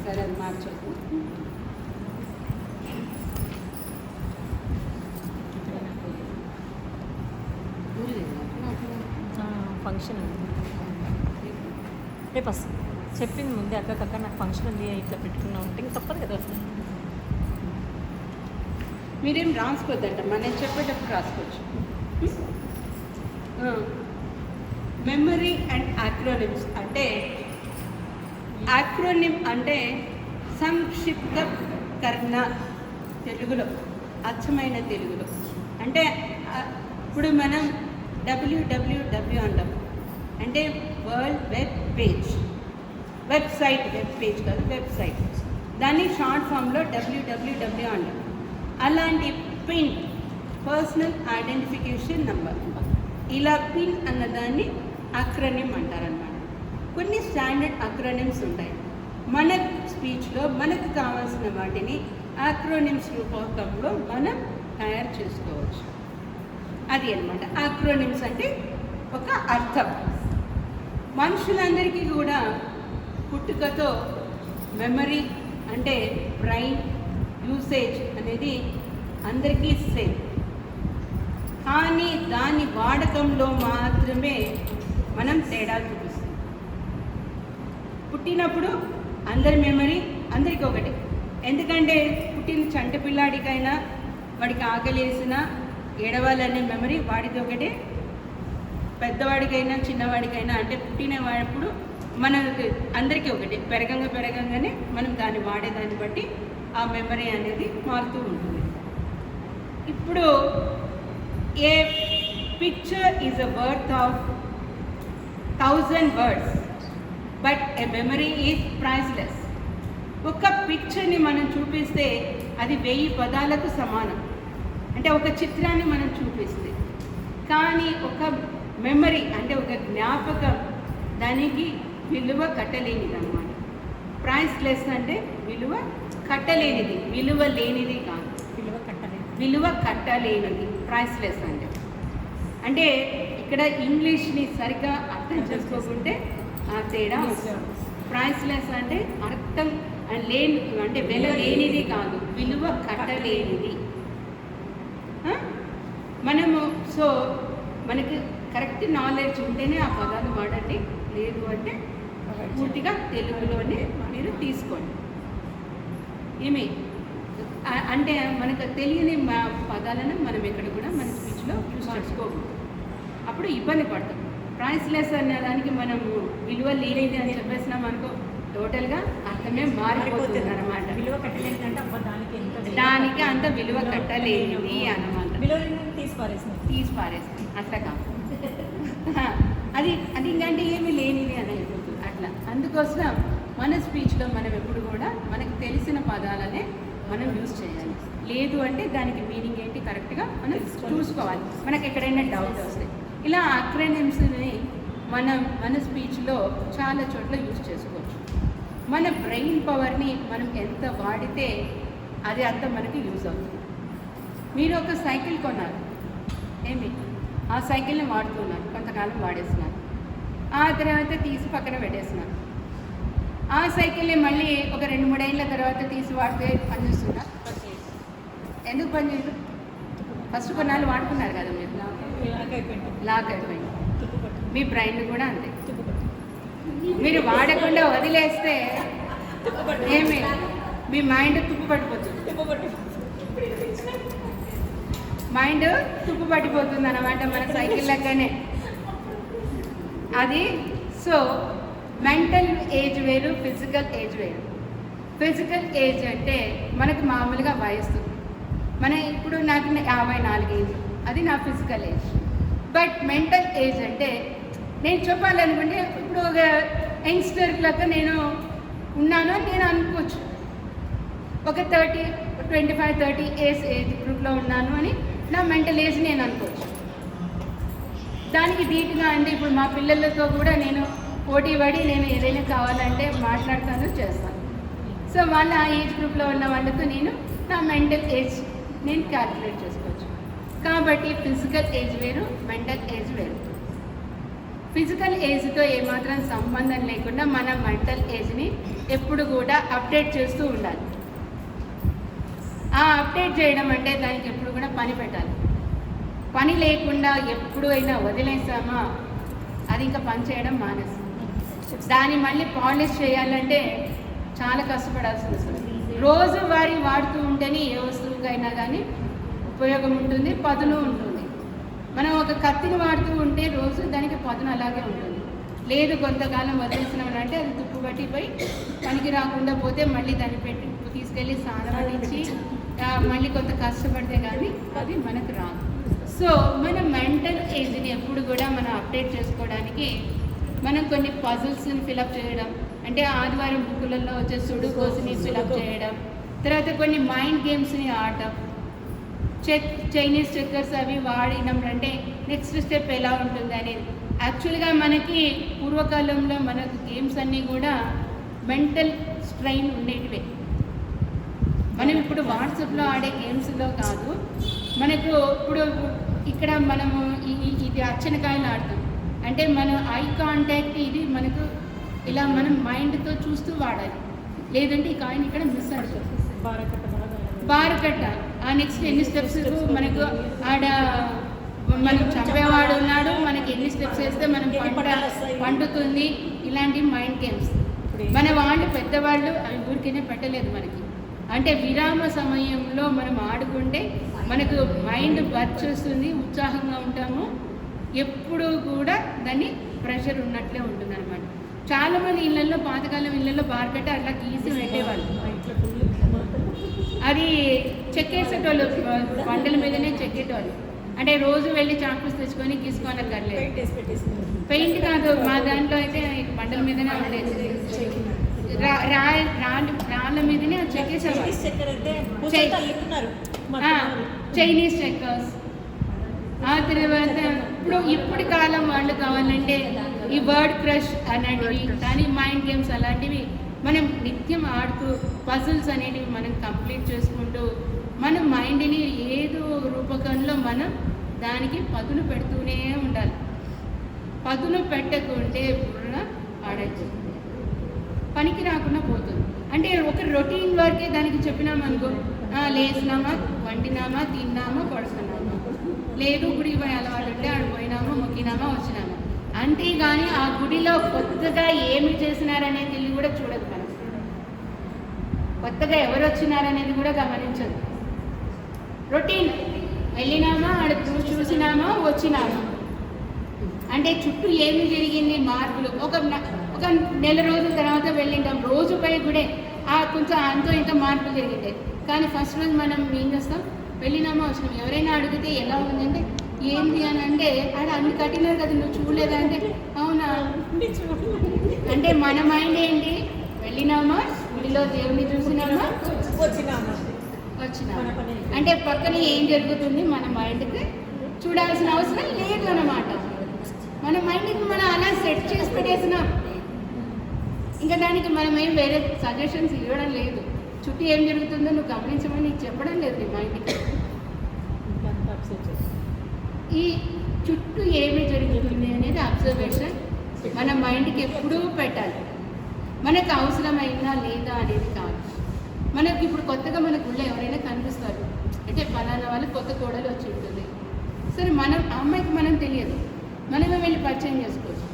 సరే అది మార్చొద్దు. ఫంక్షన్ రేపు వస్తుంది చెప్పింది ముందే అక్క నాకు ఫంక్షన్ ఉంది ఇట్లా పెట్టుకున్నా ఉంటే ఇంక తప్పదు కదా. మీరేం రాసుకోవద్దంటమ్మా, నేను చెప్పేటప్పుడు రాసుకోవచ్చు. మెమరీ అండ్ యాక్రోనిమ్స్ అంటే, యాక్రోనిమ్ అంటే సంక్షిప్తకరణ, తెలుగులో అచ్చమైన తెలుగులో అంటే ఇప్పుడు మనం www అంటాం, అంటే world web page, website, web page కాదు వెబ్సైట్, దాన్ని షార్ట్ ఫామ్లో www అంటాం. అలాంటి పిన్, పర్సనల్ ఐడెంటిఫికేషన్ నంబర్, ఇలా పిన్ అన్నదాన్ని అక్రోనిమ్ అంటారనమాట. కొన్ని స్టాండర్డ్ అక్రోనిమ్స్ ఉంటాయి. మన స్పీచ్లో మనకు కావాల్సిన వాటిని అక్రోనిమ్స్ రూపకంలో మనం తయారు చేసుకోవచ్చు. అది అన్నమాట అక్రోనిమ్స్ అంటే ఒక అర్థం. మనుషులందరికీ కూడా పుట్టుకతో మెమరీ అంటే బ్రెయిన్ యూసేజ్ అనేది అందరికీ సేమ్, కానీ దాని వాడకంలో మాత్రమే మనం తేడా చూపిస్తాం. పుట్టినప్పుడు అందరి మెమరీ అందరికీ ఒకటి, ఎందుకంటే పుట్టిన చంటి పిల్లాడికైనా వాడికి ఆకలేసినా ఏడవాలనే మెమరీ వాడిది ఒకటే, పెద్దవాడికైనా చిన్నవాడికైనా అంటే పుట్టినప్పుడు మనకు అందరికీ ఒకటి, పెరగంగానే మనం దాన్ని వాడేదాన్ని బట్టి ఆ మెమరీ అనేది మారుతూ ఉంటుంది. ఇప్పుడు a picture is a worth of 1000 words, but a memory is priceless. ఒక పిక్చర్ని మనం చూపిస్తే అది 1000 పదాలకు సమానం, అంటే ఒక చిత్రాన్ని మనం చూపిస్తే. కానీ ఒక మెమరీ అంటే ఒక జ్ఞాపకం, దానికి విలువ కట్టలేనిది అన్నమాట. ప్రైస్లెస్ అంటే విలువ కట్టలేనిది, విలువ లేనిది కాదు, విలువ కట్టలేనిది ప్రైస్లెస్ అంటే ఇక్కడ ఇంగ్లీష్ని సరిగ్గా అర్థం చేసుకోకుంటే ఆ తేడా. ప్రైస్లెస్ అంటే అర్థం లేని, అంటే వెల లేనిది కాదు, విలువ కట్టలేనిది. మనము సో మనకి కరెక్ట్ నాలెడ్జ్ ఉంటేనే ఆ పదాలు వాడండి, లేదు అంటే పూర్తిగా తెలుగులోనే మీరు తీసుకోండి. ఏమి అంటే మనకు తెలియని పదాలను మనం ఎక్కడ కూడా మన స్పీచ్లో యూజ్ చేసుకోకూడదు, అప్పుడు ఇబ్బంది పడతాం. ప్రైస్లెస్ అనే దానికి మనము విలువ లేనిది అని చెప్పేసినాం అనుకో, టోటల్గా అర్థమే మారిపోతుంది అనమాట. విలువ కట్టలేనిది అంటే దానికి అంత విలువ కట్టలేనిది అన్నమాట. తీసి పారేస్తుంది అట్లా కాదు, అది అది ఇంకంటే ఏమీ లేనిది అని అయిపోతుంది అట్లా. అందుకోసం మన స్పీచ్లో మనం ఎప్పుడు కూడా మనకు తెలిసిన పదాలనే మనం యూజ్ చేయాలి, లేదు అంటే దానికి మీనింగ్ ఏంటి కరెక్ట్గా మనం చూసుకోవాలి. మనకు ఎక్కడైనా డౌట్ వస్తాయి. ఇలా అక్రోనిమ్స్ని మన స్పీచ్లో చాలా చోట్ల యూజ్ చేసుకోవచ్చు. మన బ్రెయిన్ పవర్ని మనం ఎంత వాడితే అది అంత మనకి యూజ్ అవుతుంది. మీరు ఒక సైకిల్ కొన్నారు, ఏమి ఆ సైకిల్ని వాడుతున్నారు, కొంతకాలం వాడేస్తున్నారు, ఆ తర్వాత తీసి పక్కన పెట్టేస్తున్నారు. ఆ సైకిల్ని మళ్ళీ ఒక 2-3 ఏళ్ళ తర్వాత తీసి వాడితే పనిచేస్తుందా? ఎందుకు పనిచేయదు? ఫస్ట్ కొన్నాళ్ళు వాడుకున్నారు కదా మీరు, లాక్ అయిపోయింది. మీ బ్రెయిన్ కూడా అంతే, మీరు వాడకుండా వదిలేస్తే ఏమి మీ మైండ్ తుప్పు పట్టిపోతుంది, మైండ్ తుప్పు పట్టిపోతుంది అన్నమాట మన సైకిల్ లెక్కనే అది. సో మెంటల్ ఏజ్ వేరు, ఫిజికల్ ఏజ్ వేరు. ఫిజికల్ ఏజ్ అంటే మనకు మామూలుగా వయస్సు, ఇప్పుడు నాకు 54 ఏజ్, అది నా physical age. But mental age అంటే నేను చెప్పాలనుకుంటే ఇప్పుడు ఒక యంగ్స్టర్ లాగా నేను ఉన్నాను అని నేను అనుకోవచ్చు, ఒక 25-30 ఏజ్ గ్రూప్లో ఉన్నాను అని నా మెంటల్ ఏజ్ నేను అనుకోవచ్చు. దానికి ధీటుగా అంటే ఇప్పుడు మా పిల్లలతో కూడా నేను పోటీ పడి నేను ఏదైనా కావాలంటే మాట్లాడతాను, చేస్తాను. సో వాళ్ళ ఆ ఏజ్ గ్రూప్లో ఉన్న వాళ్ళతో నేను నా మెంటల్ ఏజ్ నేను క్యాల్కులేట్ చేసుకోవచ్చు. కాబట్టి ఫిజికల్ ఏజ్ వేరు, మెంటల్ ఏజ్ వేరు. ఫిజికల్ ఏజ్తో ఏమాత్రం సంబంధం లేకుండా మన మెంటల్ ఏజ్ని ఎప్పుడు కూడా అప్డేట్ చేస్తూ ఉండాలి. ఆ అప్డేట్ చేయడం అంటే దానికి ఎప్పుడు కూడా పని పెట్టాలి. పని లేకుండా ఎప్పుడు అయినా వదిలేసామా అది ఇంకా పని చేయడం మానేస్తుంది. దాన్ని మళ్ళీ పాలిష్ చేయాలంటే చాలా కష్టపడాల్సి వస్తుంది. రోజు వాడుతూ ఉంటేనే ఏ వస్తువుకైనా కానీ ఉపయోగం ఉంటుంది, పదును ఉంటుంది. మనం ఒక కత్తిని వాడుతూ ఉంటే రోజు దానికి పదును అలాగే ఉంటుంది. లేదు కొంతకాలం వదిలేసినామంటే అది తుప్పు పట్టిపోయి పనికి రాకుండా పోతే మళ్ళీ దాన్ని పెట్టి తీసుకెళ్ళి స్నానం పట్టించి మళ్ళీ కొంత కష్టపడితే కానీ అది మనకు రాదు. సో మన మెంటల్ ఏజ్ని ఎప్పుడు కూడా మనం అప్డేట్ చేసుకోవడానికి మనం కొన్ని పజిల్స్ని ఫిలప్ చేయడం, అంటే ఆదివారం బుక్కులలో వచ్చే సుడోకోస్ని ఫిలప్ చేయడం, తర్వాత కొన్ని మైండ్ గేమ్స్ని ఆడటం, చైనీస్ చెక్కర్స్ అవి వాడినాం అంటే నెక్స్ట్ స్టెప్ ఎలా ఉంటుంది అనేది. యాక్చువల్గా మనకి పూర్వకాలంలో మనకు గేమ్స్ అన్నీ కూడా మెంటల్ స్ట్రెయిన్ ఉండేటివే. మనం ఇప్పుడు వాట్సాప్లో ఆడే గేమ్స్లో కాదు, మనకు ఇప్పుడు ఇక్కడ మనము ఇది అచ్చనకాయలు ఆడతాం అంటే మనం ఐ కాంటాక్ట్ ఇది మనకు ఇలా మనం మైండ్తో చూస్తూ వాడాలి. లేదంటే ఈ కాయిన్ ఇక్కడ మిస్ అవుతుంది. బారకట్ట నెక్స్ట్ ఎన్ని స్టెప్స్ మనకు ఆడ మనకు చంపేవాడు ఉన్నాడు, మనకి ఎన్ని స్టెప్స్ వేస్తే మనం పండుతుంది. ఇలాంటి మైండ్ గేమ్స్ మన వాళ్ళు పెద్దవాళ్ళు అవి ఊరికనే పెట్టలేదు మనకి. అంటే విరామ సమయంలో మనం ఆడుకుంటే మనకు మైండ్ వర్క్ చేస్తుంది, ఉత్సాహంగా ఉంటాము, ఎప్పుడు కూడా దాన్ని ప్రెషర్ ఉన్నట్లే ఉంటుంది అనమాట. చాలామంది ఇళ్ళల్లో పాతకాలం ఇళ్ళల్లో బార్కట్ట అట్లా గీసి పెట్టేవాళ్ళు. అది చెక్కేసేటోళ్ళు, బండల మీదనే చెక్కేటోళ్ళు. అంటే రోజు వెళ్ళి చాకుస్ తెచ్చుకొని గీసుకోనక్కర్లేదు. పెయింట్ కాదు, మా దాంట్లో అయితే బండల మీదనే ఉండేది. రాళ్ళ మీదనే చెక్కేసేవాళ్ళు. Chinese checkers. ఆ తర్వాత ఇప్పుడు కాలం వాళ్ళు కావాలంటే ఈ వర్డ్ క్రష్ అనేటివి, కానీ మైండ్ గేమ్స్ అలాంటివి మనం నిత్యం ఆడుతూ పజిల్స్ అనేటివి మనం కంప్లీట్ చేసుకుంటూ మన మైండ్ని ఏదో రూపకంలో మనం దానికి పదును పెడుతూనే ఉండాలి. పదును పెట్టకుంటే బుర్ర ఆడచ్చు, పనికి రాకుండా పోతుంది. అంటే ఒక రొటీన్ వర్కే దానికి చెప్పినామనుకో, లేచినామా, వండినామా, తిన్నామా, పడుకున్నామా, లేదు గుడికి పోయి అలవాటు ఉంటే ఆడిపోయినామా, మొక్కినామా, వచ్చినామా. అంతేగాని ఆ గుడిలో కొత్తగా ఏమి చేసినారనేది తెలివి కూడా చూడదు. మనం కొత్తగా ఎవరు వచ్చినారనేది కూడా గమనించదు. రొటీన్ వెళ్ళినామా, ఆడ చూసినామా, వచ్చినామా. అంటే చుట్టూ ఏమి జరిగింది మార్పులు ఒక నెల రోజుల తర్వాత వెళ్ళింటాం, రోజుపై కూడా కొంచెం అంతో ఇంతో మార్పులు జరిగింది. కానీ ఫస్ట్ రోజు మనం ఏం చేస్తాం, వెళ్ళినామా, వచ్చినాం. ఎవరైనా అడిగితే ఎలా ఉందంటే ఏంది అని అంటే ఆడ అన్ని కట్టినారు కదా నువ్వు చూడలేదా అంటే అవునా. అంటే మన మైండ్ ఏంటి, వెళ్ళినామా, గుడిలో దేవుని చూసినామా, వచ్చినామా. అంటే పక్కన ఏం జరుగుతుంది మన మైండ్కి చూడాల్సిన అవసరం లేదు అన్నమాట. మన మైండ్కి మనం అలా సెట్ చేసి పెట్టేసినాం. ఇంకా దానికి మనం ఏం వేరే సజెషన్స్ ఇవ్వడం లేదు. చుట్టూ ఏం జరుగుతుందో నువ్వు గమనించమని నీకు చెప్పడం లేదు నీ మైండ్కి. ఈ చుట్టూ ఏమి జరుగుతుంది అనేది అబ్జర్వేషన్ మన మైండ్కి ఎప్పుడూ పెట్టాలి. మనకు అవసరమైనా లేదా అనేది కాదు. మనకి ఇప్పుడు కొత్తగా మన గుళ్ళో ఎవరైనా కనిపిస్తారు అంటే ఫలానా వాళ్ళు కొత్త కోడలు వచ్చి ఉంటుంది. సరే, మనం అమ్మాయికి మనం తెలియదు, మనమే వెళ్ళి పరిచయం చేసుకోవచ్చు.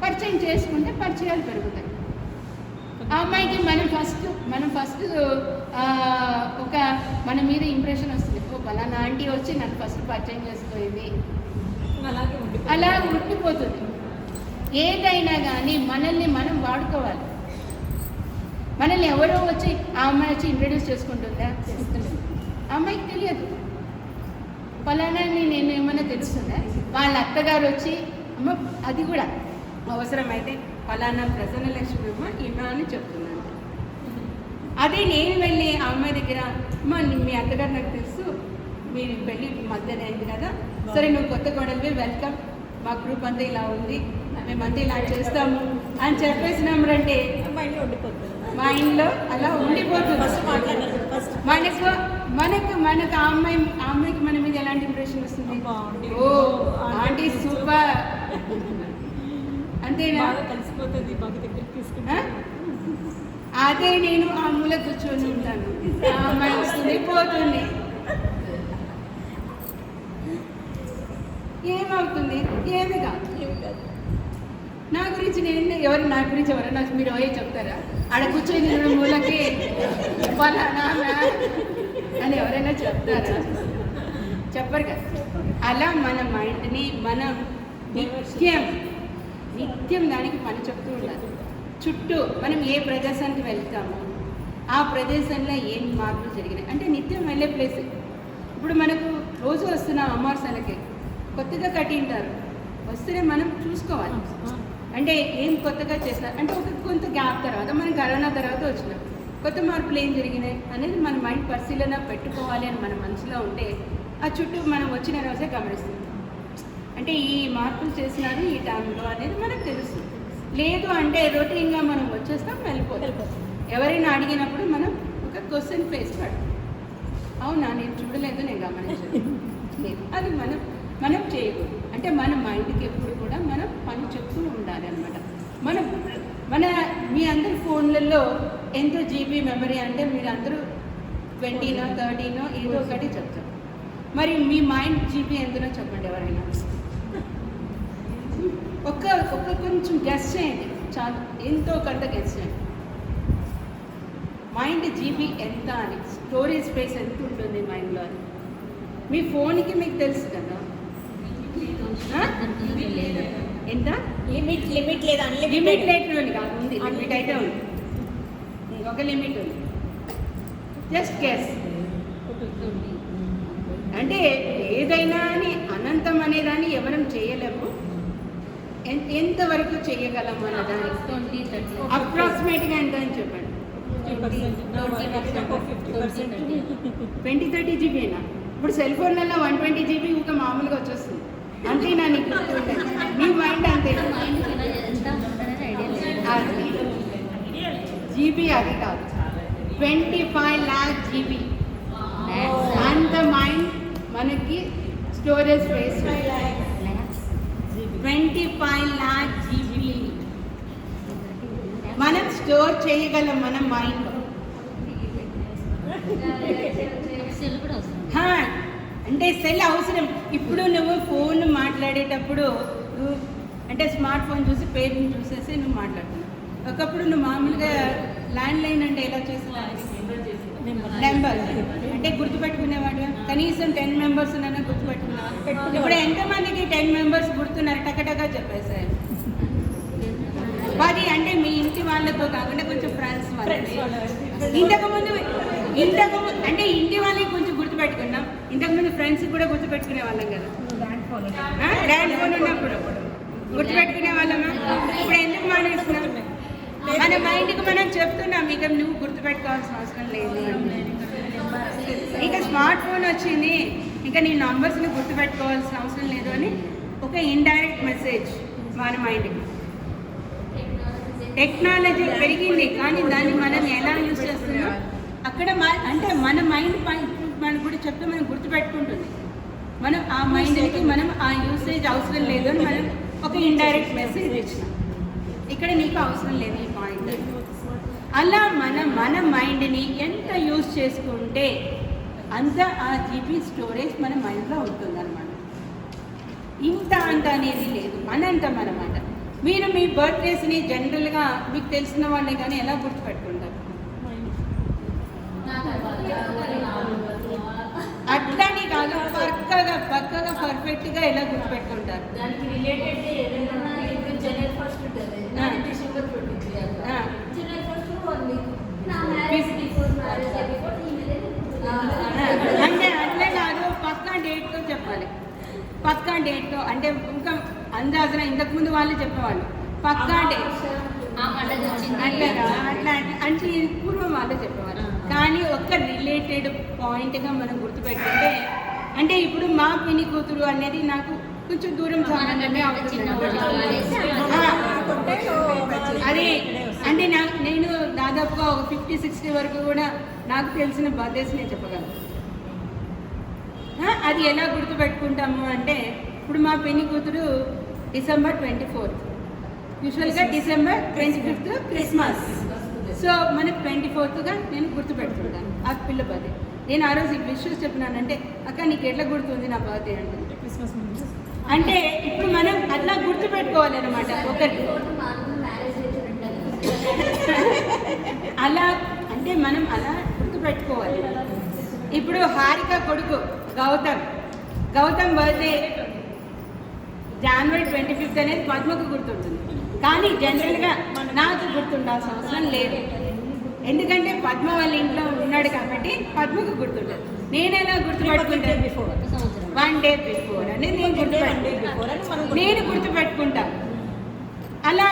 పరిచయం చేసుకుంటే పరిచయాలు పెరుగుతాయి. ఆ అమ్మాయికి మనం ఫస్ట్ ఒక మన మీద ఇంప్రెషన్ వస్తుంది. ఓ ఫలానా ఆంటీ వచ్చి నన్ను ఫస్ట్ పరిచయం చేసుకోయింది, అలా ఉండిపోతుంది. ఏదైనా కానీ మనల్ని మనం వాడుకోవాలి. మనల్ని ఎవరో వచ్చి ఆ అమ్మాయి వచ్చి ఇంట్రడ్యూస్ చేసుకుంటుందా, ఆ అమ్మాయికి తెలియదు. ఫలానా నేను ఏమన్నా తెలుస్తుందా, వాళ్ళ అత్తగారు వచ్చి అమ్మ అది కూడా అవసరమైతే ఫలానా ప్రసన్నలక్ష్మి అమ్మ ఈమె అని చెప్తున్నాను. అదే నేను వెళ్ళి ఆ అమ్మాయి దగ్గర అమ్మ మీ అత్తగారు నాకు తెలుసు, మీరు పెళ్ళి మధ్యన అయింది కదా, సరే నువ్వు కొత్త కోడలివి, వెల్కమ్, మా గ్రూప్ అంతా ఇలా ఉంది, మేమంతా ఇలా చేస్తాము అని చెప్పేసినామంటే మైండ్లో అలా ఉండిపోతుంది. మనకు ఆ అమ్మాయికి మన మీద ఎలాంటి ఇంప్రెషన్ వస్తుంది? బాగుంది. ఓ ఆంటీ సూపర్ అంతేనా? బాగా కలిసిపోతుంది, బాగా దగ్గరికి తీసుకుంటా. అదే నేను ఆ మూల కూర్చొని ఉంటాను, ఆ అమ్మాయి వస్తుంది పోతుంది, ఏమవుతుంది? ఏమి కాదు. నా గురించి నేను నా గురించి ఎవరైనా మీరు అయ్యే చెప్తారా? ఆడ కూర్చొని నేను మూలకి ఫలానా అని ఎవరైనా చెప్తారా? చెప్పరు కదా. అలా మన మైండ్ని మనం నిత్యం దానికి పని చెప్తూ ఉండాలి. చుట్టూ మనం ఏ ప్రదేశానికి వెళ్తామో ఆ ప్రదేశంలో ఏం మార్పులు జరిగినాయి అంటే నిత్యం వెళ్ళే ప్లేస్. ఇప్పుడు మనకు రోజు వస్తున్నాం అమావాస్యలకి, కొత్తగా కట్టింటారు, వస్తేనే మనం చూసుకోవాలి. అంటే ఏం కొత్తగా చేస్తారు అంటే కొంత గ్యాప్ తర్వాత మనం కరోనా తర్వాత వచ్చినాం, కొత్త మార్పులు ఏం జరిగినాయి అనేది మన మైండ్ పరిశీలన పెట్టుకోవాలి అని మన మనసులో ఉంటే ఆ చుట్టూ మనం వచ్చిన రోజే గమనిస్తుంది. అంటే ఈ మార్పులు చేసినారు ఈ టైంలో అనేది మనకు తెలుస్తుంది. లేదు అంటే రొటీన్గా మనం వచ్చేస్తాం, వెళ్ళిపోతాం. ఎవరైనా అడిగినప్పుడు మనం ఒక క్వశ్చన్ ఫేస్ పడతాం, అవునా నేను చూడలేదు, నేను గమనించలేదు, లేదు అది మనం చేయకూడదు. అంటే మన మైండ్కి ఎప్పుడు కూడా మనం పని చెప్తూ ఉండాలి అనమాట. మన మీ అందరి ఫోన్లలో ఎంతో జీబీ మెమరీ అంటే మీరు అందరూ 20నో 30నో ఏదో ఒకటి చెప్తారు. మరి మీ మైండ్ జీబీ ఎంతనో చెప్పండి ఎవరైనా. ఒక్క కొంచెం గెస్ చేయండి చాలు, ఎంతో కొంత గెస్ చేయండి. మైండ్ జీబీ ఎంత అని, స్టోరేజ్ స్పేస్ ఎంత ఉంటుంది మైండ్లో అని మీ ఫోన్కి మీకు తెలుసు కదా. ఎంత లిమిట్ లేదా? లిమిట్ లేకుండా కాదు, ఉంది లిమిట్ అయితే ఉంది, ఒక లిమిట్ ఉంది. Just guess. అంటే ఏదైనా అని అనంతం అనేదాన్ని ఎవరం చేయలేము, ఎంతవరకు చేయగలము అన్నదాన్ని అప్రాక్సిమేట్గా ఎంత అని చెప్పండి. 20-30 జీబీనా? ఇప్పుడు సెల్ ఫోన్లలో 120 జీబీ ఇంకా మామూలుగా వచ్చేస్తుంది. అంతేనా నీకు గుర్తుంటుంది? మీ మైండ్ అంతే జీబీ, అది కాదు 25 lakh జీబీ అంత మైండ్ మనకి స్టోరేజ్ స్పేస్. 25 lakh జీబీ మనం స్టోర్ చేయగలం మన మైండ్. అంటే సెల్ అవసరం. ఇప్పుడు నువ్వు ఫోన్ మాట్లాడేటప్పుడు అంటే స్మార్ట్ ఫోన్ చూసి పేరుని చూసేసి నువ్వు మాట్లాడుతున్నావు. ఒకప్పుడు నువ్వు మామూలుగా ల్యాండ్ లైన్ అంటే ఎలా చేస్తున్నావు? నెంబర్ అంటే గుర్తుపెట్టుకునేవాడు, కనీసం 10 మెంబర్స్ నన్ను గుర్తుపెట్టుకున్నావు. ఇప్పుడు ఎంతమందికి 10 మెంబర్స్ గుర్తున్నారు? టకటగా చెప్పేసారు. 10 అంటే మీ ఇంటి వాళ్ళతో కాకుండా కొంచెం ఫ్రెండ్స్ వాళ్ళు. ఇంతకుముందు అంటే ఇంటి వాళ్ళకి కొంచెం గుర్తుపెట్టుకున్నాం, ఇంతకుముందు ఫ్రెండ్స్ కూడా గుర్తుపెట్టుకునే వాళ్ళం కదా. ల్యాండ్ ఫోన్ ఉన్నప్పుడు గుర్తుపెట్టుకునే వాళ్ళమా? ఇప్పుడు ఎందుకు మానేస్తున్నాం? మన మైండ్కి మనం చెప్తున్నాం ఇక నువ్వు గుర్తుపెట్టుకోవాల్సిన అవసరం లేదు, ఇక స్మార్ట్ ఫోన్ వచ్చింది, ఇంకా నీ నంబర్స్ని గుర్తుపెట్టుకోవాల్సిన అవసరం లేదు అని ఒక ఇండైరెక్ట్ మెసేజ్ మన మైండ్కి. టెక్నాలజీ పెరిగింది కానీ దాన్ని మనం ఎలా యూజ్ చేస్తున్నాం అక్కడ అంటే మన మైండ్ మనం కూడా చెప్తే మనం గుర్తుపెట్టుకుంటుంది. మనం ఆ మైండ్కి మనం ఆ యూసేజ్ అవసరం లేదు అని మనం ఒక ఇండైరెక్ట్ మెసేజ్ ఇచ్చినాం. ఇక్కడ నీకు అవసరం లేదు ఈ పాయింట్. అలా మన మైండ్ని ఎంత యూజ్ చేసుకుంటే అంత ఆ జీబీ స్టోరేజ్ మన మైండ్లో ఉంటుంది అనమాట. ఇంత అంత అనేది లేదు, అనంతం అన్నమాట. మీరు మీ బర్త్డేస్ని జనరల్గా మీకు తెలిసిన వాళ్ళే కానీ ఎలా గుర్తుపెట్టుకుంటారు? అట్లానే కాదు, పక్కగా పర్ఫెక్ట్గా ఎలా గుర్తుపెట్టుకుంటారు? దానికి రిలేటెడ్ ఏదైనా జనవరి 1st ఉంటుంది, డిసెంబర్ 23. జనవరి 1st 1 week, నా మ్యారేజ్ బిఫోర్ మ్యారేజ్ అంటే అట్లే కాదు, పక్కా డేట్తో చెప్పాలి. పక్కా డేట్తో అంటే ఇంకా అందాజన ఇంతకుముందు వాళ్ళు చెప్పేవాళ్ళు పక్కా డేట్ అంటారా, అట్లా అంటే పూర్వం వాళ్ళు చెప్పేవాళ్ళు. కానీ ఒక్క రిలేటెడ్ పాయింట్గా మనం గుర్తుపెట్టుకుంటే, అంటే ఇప్పుడు మా పిన్ని కూతురు అనేది నాకు కొంచెం దూరం సంబంధమే అవుతుంది. అదే అంటే నేను దాదాపుగా ఒక 50-60 వరకు కూడా నాకు తెలిసిన బర్త్డేస్ నేను చెప్పగలను. అది ఎలా గుర్తుపెట్టుకుంటాము అంటే ఇప్పుడు మా పెళ్లి కూతురు December 24th, యూజువల్గా December 25th క్రిస్మస్. సో మనకు 24th నేను గుర్తుపెట్టుకుంటాను ఆ పిల్ల బర్త్డే. నేను ఆ రోజు విషయం చెప్పినానంటే అక్క నీకు ఎట్లా గుర్తుంది నా బర్త్డే అంటే క్రిస్మస్ ముందు అంటే ఇప్పుడు మనం అట్లా గుర్తుపెట్టుకోవాలి అనమాట ఒకరికి. అలా అంటే మనం అలా గుర్తుపెట్టుకోవాలి. ఇప్పుడు హారిక కొడుకు గౌతమ్ బర్త్డే January 25th అనేది పద్మకు గుర్తుంటుంది, కానీ జనరల్గా నాకు గుర్తుండాల్సిన అవసరం లేదు. ఎందుకంటే పద్మ వాళ్ళ ఇంట్లో ఉన్నాడు కాబట్టి పద్మకు గుర్తుంటుంది. నేను ఎలా గుర్తుపెట్టుకుంటాను? 1 day before అనేది నేను గుర్తుపెట్టుకుంటాను. అలా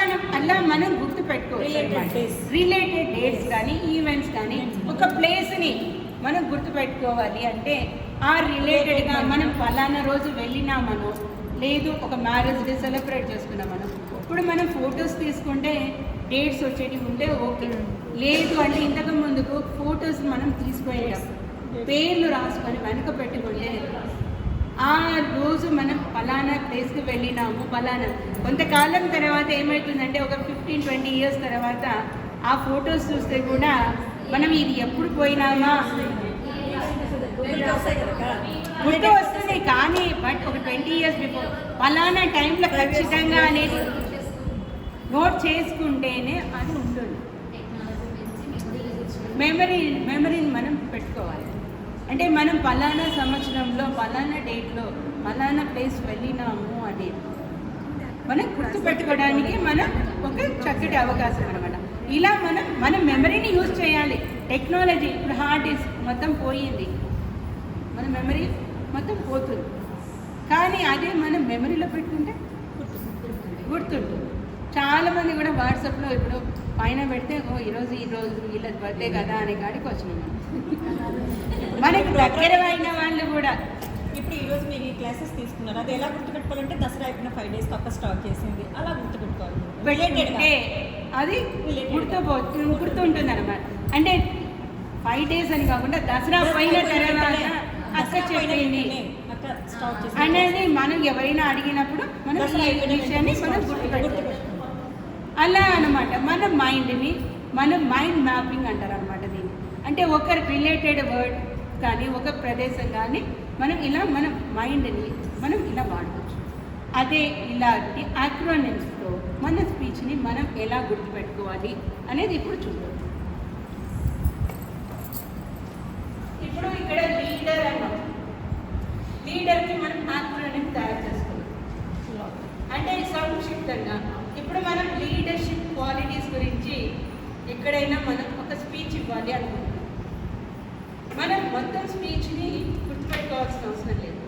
మనం గుర్తుపెట్టుకోవచ్చు. రిలేటెడ్ డేట్స్ కానీ ఈవెంట్స్ కానీ ఒక ప్లేస్ని మనం గుర్తుపెట్టుకోవాలి అంటే ఆ రిలేటెడ్గా మనం ఫలానా రోజు వెళ్ళినామనో లేదు ఒక మ్యారేజ్ డే సెలబ్రేట్ చేసుకున్నామనో. ఇప్పుడు మనం ఫొటోస్ తీసుకుంటే డేట్స్ వచ్చేవి ఉంటే ఓకే, లేదు అంటే ఇంతకు ముందుకు ఫొటోస్ మనం తీసుకుపోయాం పేర్లు రాసుకొని వెనక పెట్టుకుంటే ఆ రోజు మనం ఫలానా ప్లేస్కి వెళ్ళినాము ఫలానా. కొంతకాలం తర్వాత ఏమవుతుందంటే ఒక 15-20 years తర్వాత ఆ ఫొటోస్ చూస్తే కూడా మనం ఇది ఎప్పుడు పోయినామా గుర్తు వస్తుంది, కానీ బట్ ఒక 20 years బిఫోర్ ఫలానా టైంలో ఖచ్చితంగా అనేది నోట్ చేసుకుంటేనే అది ఉంటుంది. మెమరీని మనం పెట్టుకోవాలి. అంటే మనం ఫలానా సంవత్సరంలో ఫలానా డేట్లో ఫలానా ప్లేస్ వెళ్ళినాము అనేది మనం గుర్తుపెట్టుకోవడానికి మనం ఒక చక్కటి అవకాశం అనమాట. ఇలా మన మెమరీని యూజ్ చేయాలి. టెక్నాలజీ ఇప్పుడు హార్డ్ డిస్క్ మొత్తం పోయింది, మన మెమరీ మొత్తం పోతుంది, కానీ అదే మనం మెమరీలో పెట్టుకుంటే గుర్తుంటుంది. చాలామంది కూడా వాట్సాప్లో ఇప్పుడు పైన పెడితే ఈరోజు వీళ్ళ బర్త్డే కదా అనే కాడికి వచ్చినాం. మనకి దగ్గర అయిన వాళ్ళు కూడా ఇప్పుడు ఈరోజు మీరు ఈ క్లాసెస్ తీసుకున్నారు, అది ఎలా గుర్తుపెట్టుకోవాలంటే దసరా అయిపోయిన 5 days పక్క స్టాక్ చేసింది అలా గుర్తుపెట్టుకోవాలి. పెట్టుకుంటే అది గుర్తుంటుంది అనమాట. అంటే 5 days అని కాకుండా దసరా పోయిన తర్వాత అక్క చెప్పింది అనేది మనం ఎవరైనా అడిగినప్పుడు మనం ఈ విషయాన్ని మనం గుర్తుపెట్టుకోవాలి. అలా అనమాట మన మైండ్ మ్యాపింగ్ అంటారు అనమాట దీన్ని. అంటే ఒక రిలేటెడ్ వర్డ్ కానీ ఒక ప్రదేశం కానీ మనం ఇలా మన మైండ్ని మనం ఇలా వాడవచ్చు. అదే ఇలాంటి యాక్రోనిమ్స్తో మన స్పీచ్ని మనం ఎలా గుర్తుపెట్టుకోవాలి అనేది ఇప్పుడు చూద్దాం. ఇప్పుడు ఇక్కడ లీడర్ అన్నాం. లీడర్కి మనం యాక్రోనిమ్ తయారు చేసుకోవాలి. అంటే సంక్షిప్తంగా ఇప్పుడు మనం లీడర్షిప్ క్వాలిటీస్ గురించి ఎక్కడైనా మనం ఒక స్పీచ్ ఇవ్వాలి అనుకుంటున్నాం. మనం మొత్తం స్పీచ్ని గుర్తుపెట్టుకోవాల్సిన అవసరం లేదు.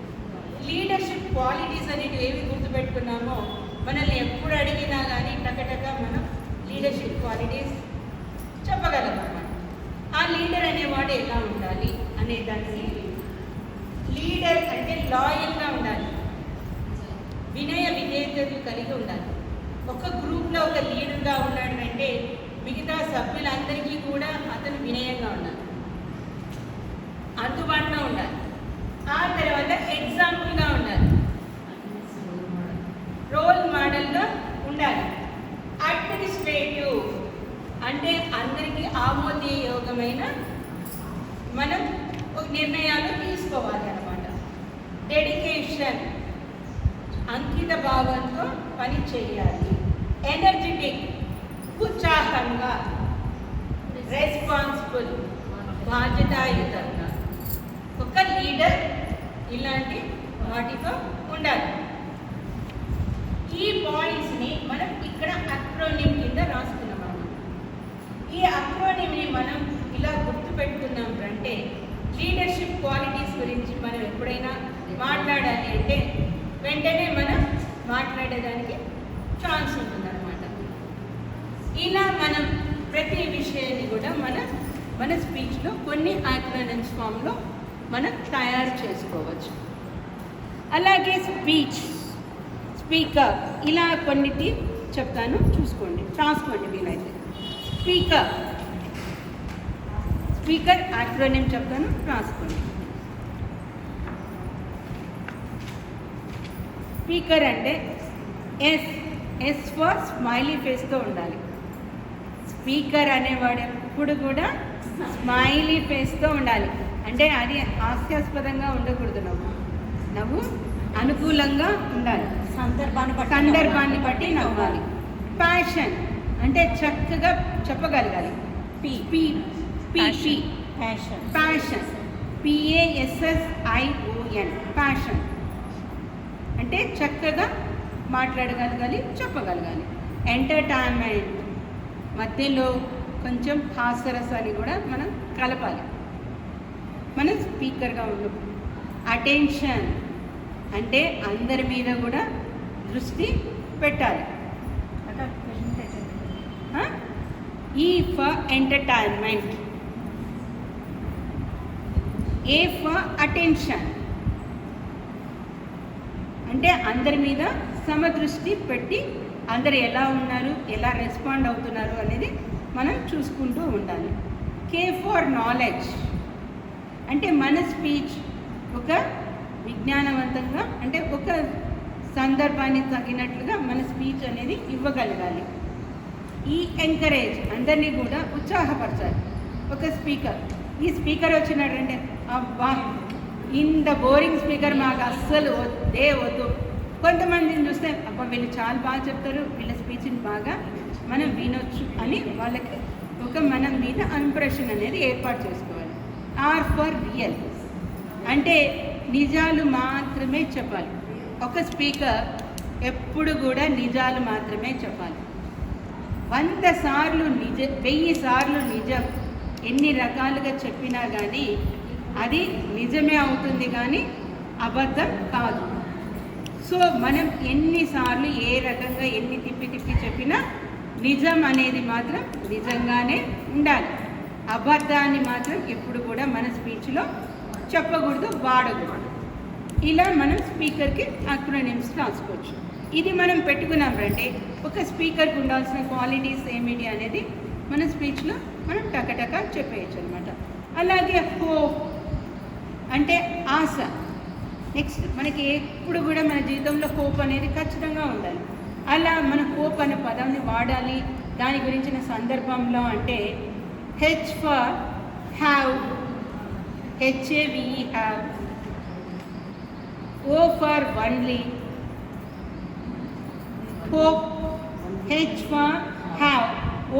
లీడర్షిప్ క్వాలిటీస్ అనేవి ఏవి గుర్తుపెట్టుకున్నామో మనల్ని ఎప్పుడు అడిగినా కానీ టకటక మనం లీడర్షిప్ క్వాలిటీస్ చెప్పగలం అన్నమాట. ఆ లీడర్ అనేవాడు ఎలా ఉండాలి అనే దానికి లీడర్ అంటే లాయల్గా ఉండాలి, వినయ విధేయతలు కలిగి ఉండాలి. ఒక గ్రూప్లో ఒక లీడర్గా ఉన్నాడు అంటే మిగతా సభ్యులందరికీ కూడా అతను వినయంగా ఉండాలి, అందుబాటులో ఉండాలి. ఆ తర్వాత ఎగ్జాంపుల్గా ఉండాలి, రోల్ మోడల్గా ఉండాలి. అడ్మినిస్ట్రేటివ్ అంటే అందరికీ ఆమోదయోగమైన మనం నిర్ణయాలు తీసుకోవాలి అన్నమాట. డెడికేషన్ అంకిత భావంతో పని చేయాలి. ఎనర్జెటిక్ ఉత్సాహంగా, రెస్పాన్సిబుల్ బాధ్యతాయుతంగా ఒక లీడర్ ఇలాంటి వాటితో ఉండాలి. ఈ పాయింట్స్ని మనం ఇక్కడ అక్రోనిమ్ కింద రాసుకున్నాం. ఈ అక్రోనిమ్ని మనం ఇలా గుర్తుపెట్టుకున్నాం అంటే లీడర్షిప్ క్వాలిటీస్ గురించి మనం ఎప్పుడైనా మాట్లాడాలి అంటే వెంటనే మనం మాట్లాడేదానికి ఛాన్స్ ఉంటుందన్నమాట. ఇలా మనం ప్రతి విషయాన్ని కూడా మన స్పీచ్లో కొన్ని యాక్రోనిమ్స్ ఫామ్లో మనం తయారు చేసుకోవచ్చు. అలాగే స్పీకర్ ఇలా కొన్నిటి చెప్తాను, చూసుకోండి, రాసుకోండి వీలైతే. స్పీకర్ యాక్రోనిమ్ చెప్తాను, రాసుకోండి. స్పీకర్ అంటే ఎస్ ఫర్ స్మైలీ ఫేస్తో ఉండాలి. స్పీకర్ అనేవాడు ఎప్పుడు కూడా స్మైలీ ఫేస్తో ఉండాలి. అంటే అది హాస్యాస్పదంగా ఉండకూడదు. నవ్వు అనుకూలంగా ఉండాలి. సందర్భాన్ని బట్టి నవ్వాలి. ప్యాషన్ అంటే చక్కగా చెప్పగలగాలి. ప్యాషన్ PASSION ప్యాషన్ అంటే చక్కగా మాట్లాడగలగాలి, చెప్పగలగాలి. ఎంటర్టైన్మెంట్ మధ్యలో కొంచెం హాస్యరసాన్ని కూడా మనం కలపాలి మనం స్పీకర్గా ఉన్నప్పుడు. అటెన్షన్ అంటే అందరి మీద కూడా దృష్టి పెట్టాలి. E for entertainment, A for attention అంటే అందరి మీద సమదృష్టి పెట్టి అందరు ఎలా ఉన్నారు, ఎలా రెస్పాండ్ అవుతున్నారు అనేది మనం చూసుకుంటూ ఉండాలి. K for knowledge అంటే మన స్పీచ్ ఒక విజ్ఞానవంతంగా అంటే ఒక సందర్భానికి తగినట్లుగా మన స్పీచ్ అనేది ఇవ్వగలగాలి. ఈ ఎంకరేజ్ అందరినీ కూడా ఉత్సాహపరచాలి. ఒక స్పీకర్ ఈ స్పీకర్ వచ్చినాడంటే అబ్బా ఇంత బోరింగ్ స్పీకర్ మాకు అస్సలు వద్దు. కొంతమందిని చూస్తే అబ్బా వీళ్ళు చాలా బాగా చెప్తారు, వీళ్ళ స్పీచ్ని బాగా మనం వినొచ్చు అని వాళ్ళకి ఒక మన మీద ఇంప్రెషన్ అనేది ఏర్పాటు చేసుకోవాలి. ఆర్ ఫర్ రియల్ అంటే నిజాలు మాత్రమే చెప్పాలి. ఒక స్పీకర్ ఎప్పుడు కూడా నిజాలు మాత్రమే చెప్పాలి. 100 సార్లు 1000 సార్లు నిజం ఎన్ని రకాలుగా చెప్పినా కానీ అది నిజమే అవుతుంది కానీ అబద్ధం కాదు. సో మనం ఎన్నిసార్లు ఏ రకంగా ఎన్ని తిప్పి చెప్పినా నిజం అనేది మాత్రం నిజంగానే ఉండాలి. అబద్ధాన్ని మాత్రం ఎప్పుడు కూడా మన స్పీచ్లో చెప్పకూడదు, వాడకూడదు. ఇలా మనం స్పీకర్కి అక్రోనిమ్స్ రాసుకోవచ్చు. ఇది మనం పెట్టుకున్నామంటే ఒక స్పీకర్కి ఉండాల్సిన క్వాలిటీస్ ఏమిటి అనేది మన స్పీచ్లో మనం టకటక చెప్పేయచ్చు అనమాట. అలాగే హోప్ అంటే ఆశ. నెక్స్ట్ మనకి ఎప్పుడు కూడా మన జీవితంలో హోప్ అనేది ఖచ్చితంగా ఉండాలి. అలా మన హోప్ అనే పదాన్ని వాడాలి దాని గురించిన సందర్భంలో అంటే H for have, HAVE have, O for only, hope, H for have,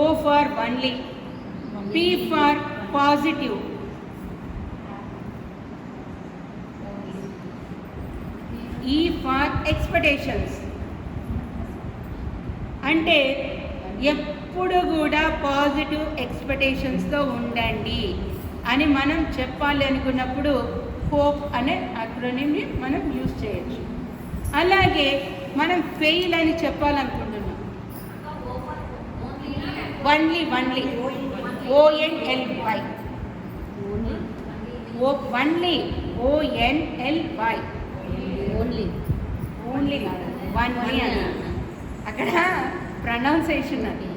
O for only, P for positive, E for expectations అంటే ఎప్పుడు కూడా పాజిటివ్ ఎక్స్పెక్టేషన్స్తో ఉండండి అని మనం చెప్పాలి అనుకున్నప్పుడు హోప్ అనే అక్రోనిమ్ని మనం యూజ్ చేయొచ్చు. అలాగే మనం ఫెయిల్ అని చెప్పాలనుకుంటున్నాం only ONLY only ONLY అని అక్కడ ప్రొనౌన్సియేషన్ అది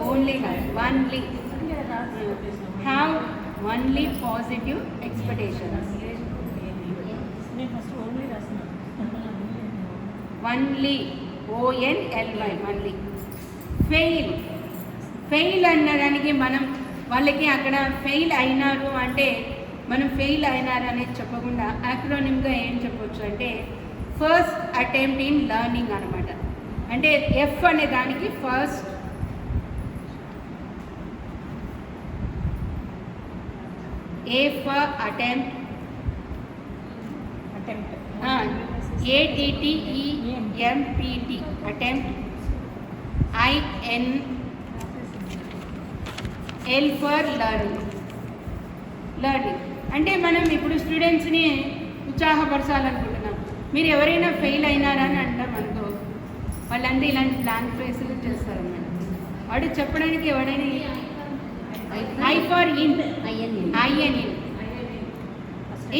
only only have only positive expectations. Only ONLY only. Fail అన్నదానికి మనం వాళ్ళకి అక్కడ ఫెయిల్ అయినారు అంటే మనం ఫెయిల్ అయినారు అనేది చెప్పకుండా యాక్రోనిమ్గా ఏం చెప్పొచ్చు అంటే ఫస్ట్ అటెంప్ట్ ఇన్ లెర్నింగ్ అనమాట. అంటే ఎఫ్ అనే దానికి first, A for attempt, ATTEMPT attempt, INL for learning. అంటే మనం ఇప్పుడు స్టూడెంట్స్ని ఉత్సాహపరచాలనుకుంటున్నాం. మీరు ఎవరైనా ఫెయిల్ అయినారని అంటాం అనుకో, వాళ్ళంతా ఇలాంటి బ్లాంక్ ఫేసులు చేస్తారన్నమాట. వాడు చెప్పడానికి ఎవడైనా I for in,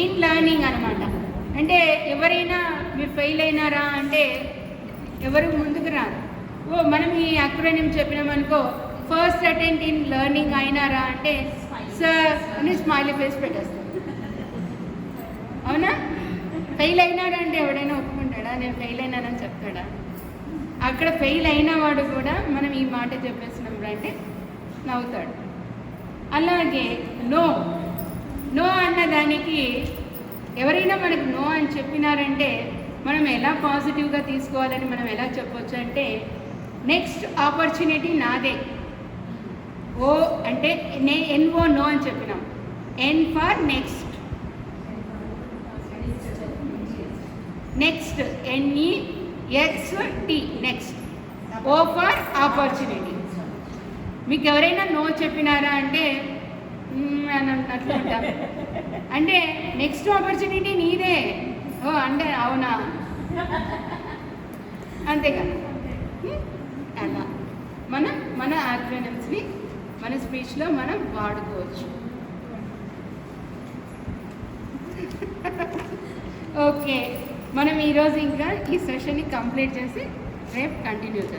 in learning అనమాట. అంటే ఎవరైనా మీరు ఫెయిల్ అయినారా అంటే ఎవరు ముందుకు రారు. మనం ఈ అక్రోనిమ్ చెప్పినామనుకో, ఫస్ట్ అటెంప్ట్ ఇన్ లెర్నింగ్ అయినారా అంటే సార్ అని స్మైలీ ఫేస్ పెట్టేస్తారు. అవునా? ఫెయిల్ అయినారా అంటే ఎవడైనా ఒప్పుకుంటాడా? నేను ఫెయిల్ అయినానని చెప్తాడా? అక్కడ ఫెయిల్ అయిన వాడు కూడా మనం ఈ మాట చెప్పేసినప్పుడు అంటే నవ్వుతాడు. అలాగే నో నో అన్న దానికి ఎవరైనా మనకు నో అని చెప్పినారంటే మనం ఎలా పాజిటివ్గా తీసుకోవాలని మనం ఎలా చెప్పొచ్చు అంటే, నెక్స్ట్ ఆపర్చునిటీ నాదే. ఓ అంటే ఎన్ఓ నో అని చెప్పినాం. N for next, next NEXT next. O for opportunity. మీకు ఎవరైనా నో చెప్పినారా అంటే అని అట్లా ఉంటాం. అంటే నెక్స్ట్ ఆపర్చునిటీ నీదే. ఓ అంటే అవునా, అంతే కదా. అలా మన యాక్రోనిమ్స్ని మన స్పీచ్లో మనం వాడుకోవచ్చు. ఓకే, మనం ఈరోజు ఇంకా ఈ సెషన్ని కంప్లీట్ చేసి రేపు కంటిన్యూ చేద్దాం.